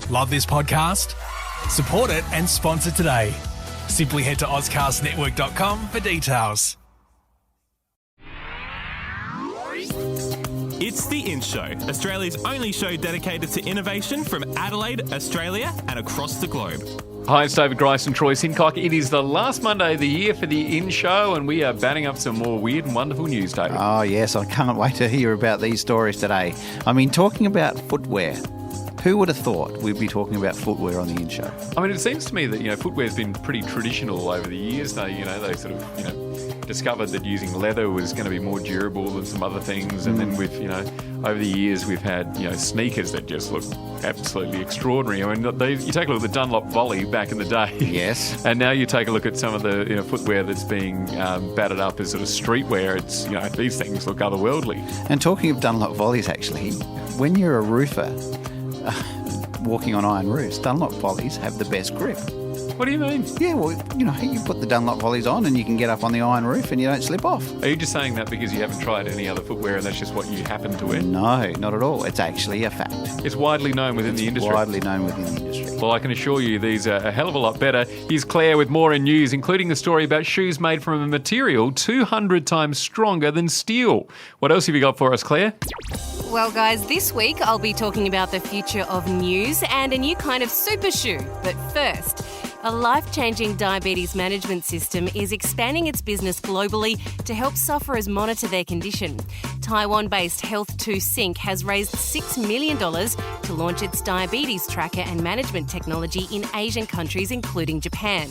Love this podcast? Support it and sponsor today. Simply head to ozcastnetwork.com for details. It's The In Show, Australia's only show dedicated to innovation from Adelaide, Australia and across the globe. Hi, it's David Grice and Troy Sincock. It is the last Monday of the year for the In Show, and we are batting up some more weird and wonderful news, David. Oh, yes, I can't wait to hear about these stories today. I mean, talking about footwear. Who would have thought we'd be talking about footwear on the In Show? I mean, it seems to me that, footwear's been pretty traditional over the years. They sort of, discovered that using leather was going to be more durable than some other things. And then we've, over the years, we've had, sneakers that just look absolutely extraordinary. I mean, you take a look at the Dunlop Volley back in the day. Yes. And now you take a look at some of the footwear that's being battered up as sort of streetwear. It's, these things look otherworldly. And talking of Dunlop Volleys, actually, when you're a roofer walking on iron roofs, Dunlop Volleys have the best grip. What do you mean? Yeah, well, you put the Dunlop Volleys on and you can get up on the iron roof and you don't slip off. Are you just saying that because you haven't tried any other footwear and that's just what you happen to wear? No, not at all. It's actually a fact. It's widely known within the industry. Widely known within the industry. Well, I can assure you these are a hell of a lot better. Here's Claire with more in news, including a story about shoes made from a material 200 times stronger than steel. What else have you got for us, Claire? Well, guys, this week I'll be talking about the future of news and a new kind of super shoe. But first, a life-changing diabetes management system is expanding its business globally to help sufferers monitor their condition. Taiwan-based Health2 Sync has raised $6 million to launch its diabetes tracker and management technology in Asian countries, including Japan.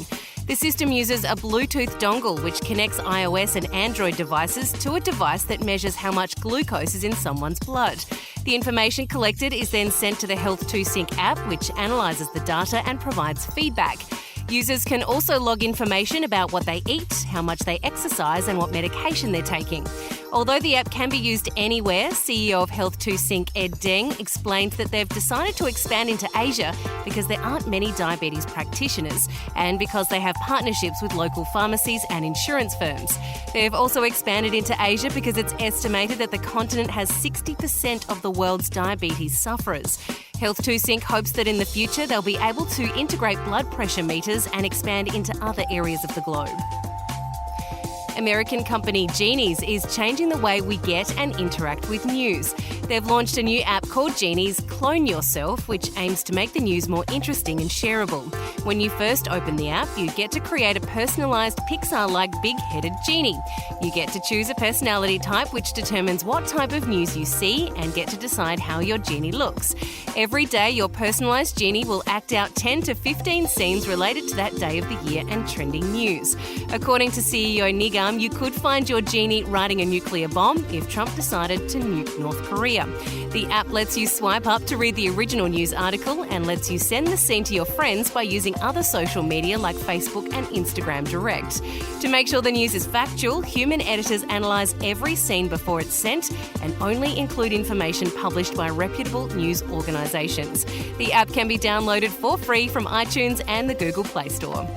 The system uses a Bluetooth dongle which connects iOS and Android devices to a device that measures how much glucose is in someone's blood. The information collected is then sent to the Health2 Sync app, which analyses the data and provides feedback. Users can also log information about what they eat, how much they exercise and what medication they're taking. Although the app can be used anywhere, CEO of Health2 Sync Ed Deng explained that they've decided to expand into Asia because there aren't many diabetes practitioners and because they have partnerships with local pharmacies and insurance firms. They've also expanded into Asia because it's estimated that the continent has 60% of the world's diabetes sufferers. Health2 Sync hopes that in the future they'll be able to integrate blood pressure meters and expand into other areas of the globe. American company Genies is changing the way we get and interact with news. They've launched a new app called Genies Clone Yourself, which aims to make the news more interesting and shareable. When you first open the app, you get to create a personalised Pixar-like big-headed genie. You get to choose a personality type which determines what type of news you see and get to decide how your genie looks. Every day, your personalised genie will act out 10 to 15 scenes related to that day of the year and trending news. According to CEO Nigam, you could find your genie riding a nuclear bomb if Trump decided to nuke North Korea. The app lets you swipe up to read the original news article and lets you send the scene to your friends by using other social media like Facebook and Instagram Direct. To make sure the news is factual, human editors analyse every scene before it's sent and only include information published by reputable news organisations. The app can be downloaded for free from iTunes and the Google Play Store.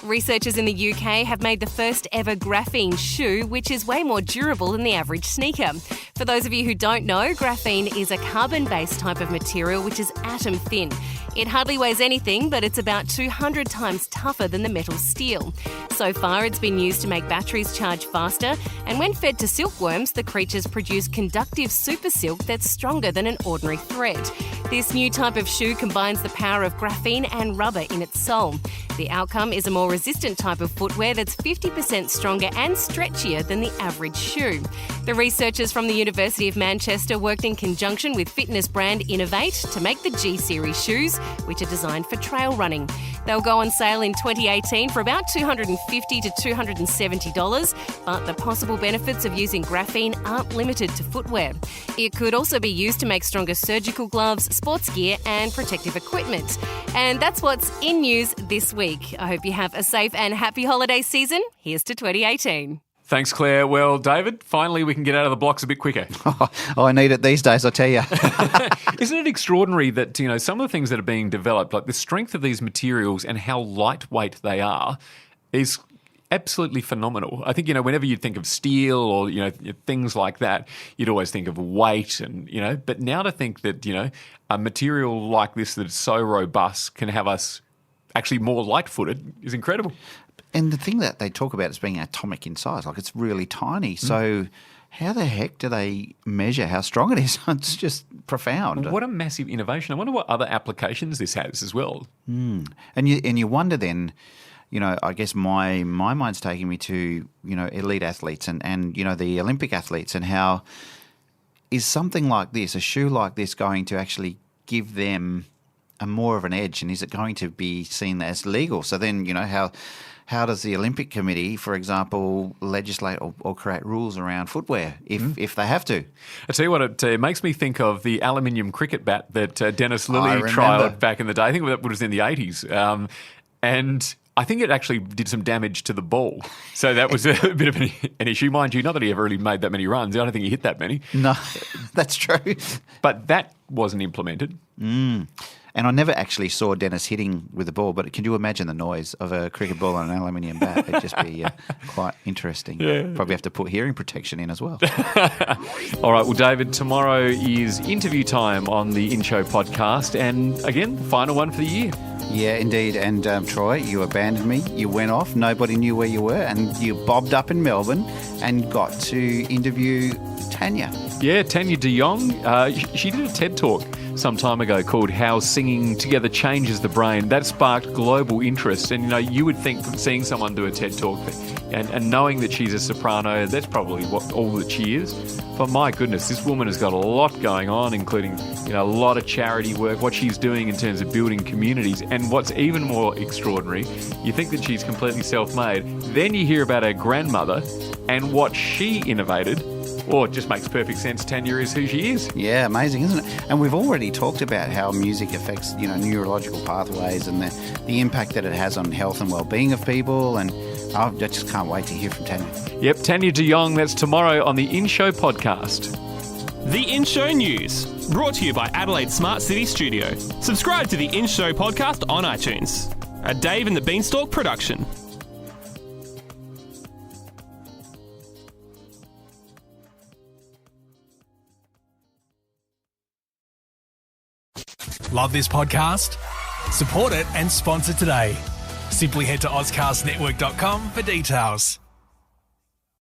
Researchers in the UK have made the first ever graphene shoe, which is way more durable than the average sneaker. For those of you who don't know, graphene is a carbon-based type of material which is atom thin. It hardly weighs anything, but it's about 200 times tougher than the metal steel. So far, it's been used to make batteries charge faster, and when fed to silkworms, the creatures produce conductive super silk that's stronger than an ordinary thread. This new type of shoe combines the power of graphene and rubber in its sole. The outcome is a more resistant type of footwear that's 50% stronger and stretchier than the average shoe. The researchers from the University of Manchester worked in conjunction with fitness brand Innovate to make the G-Series shoes, which are designed for trail running. They'll go on sale in 2018 for about $250 to $270, but the possible benefits of using graphene aren't limited to footwear. It could also be used to make stronger surgical gloves, sports gear and protective equipment. And that's what's in news this week. I hope you have a safe and happy holiday season. Here's to 2018. Thanks, Claire. Well, David, finally we can get out of the blocks a bit quicker. Oh, I need it these days, I tell you. Isn't it extraordinary that, some of the things that are being developed, like the strength of these materials and how lightweight they are, is absolutely phenomenal. I think, whenever you think of steel or, things like that, you'd always think of weight and, but now to think that, a material like this that's so robust can have us actually more light-footed is incredible. And the thing that they talk about is being atomic in size, like it's really tiny. So how the heck do they measure how strong it is? It's just profound. What a massive innovation. I wonder what other applications this has as well. And you wonder then, I guess my mind's taking me to, elite athletes and the Olympic athletes, and how is something like this, a shoe like this, going to actually give them a more of an edge, and is it going to be seen as legal? So then, how does the Olympic Committee, for example, legislate or create rules around footwear if they have to? I tell you what, it makes me think of the aluminium cricket bat that Dennis Lilly trialled back in the day. I think that was in the 80s. And I think it actually did some damage to the ball. So that was a bit of an issue. Mind you, not that he ever really made that many runs. I don't think he hit that many. No, that's true. But that wasn't implemented. And I never actually saw Dennis hitting with the ball, but can you imagine the noise of a cricket ball on an aluminium bat? It'd just be quite interesting. Yeah. Probably have to put hearing protection in as well. All right, well, David, tomorrow is interview time on the In Show podcast. And again, the final one for the year. Yeah, indeed. And Troy, you abandoned me. You went off. Nobody knew where you were. And you bobbed up in Melbourne and got to interview Tanya. Yeah, Tanya de Jong. She did a TED Talk some time ago called How Singing Together Changes the Brain. That sparked global interest. And, you would think from seeing someone do a TED Talk and knowing that she's a soprano, that's probably all that she is. But my goodness, this woman has got a lot going on, including, a lot of charity work, what she's doing in terms of building communities. And what's even more extraordinary, you think that she's completely self-made. Then you hear about her grandmother and what she innovated. It just makes perfect sense. Tanya is who she is. Yeah, amazing, isn't it? And we've already talked about how music affects, neurological pathways and the impact that it has on health and well-being of people. And I just can't wait to hear from Tanya. Yep, Tanya de Jong. That's tomorrow on the In Show podcast. The In Show News, brought to you by Adelaide Smart City Studio. Subscribe to the In Show podcast on iTunes. A Dave and the Beanstalk production. Love this podcast? Support it and sponsor today. Simply head to AuscastNetwork.com for details.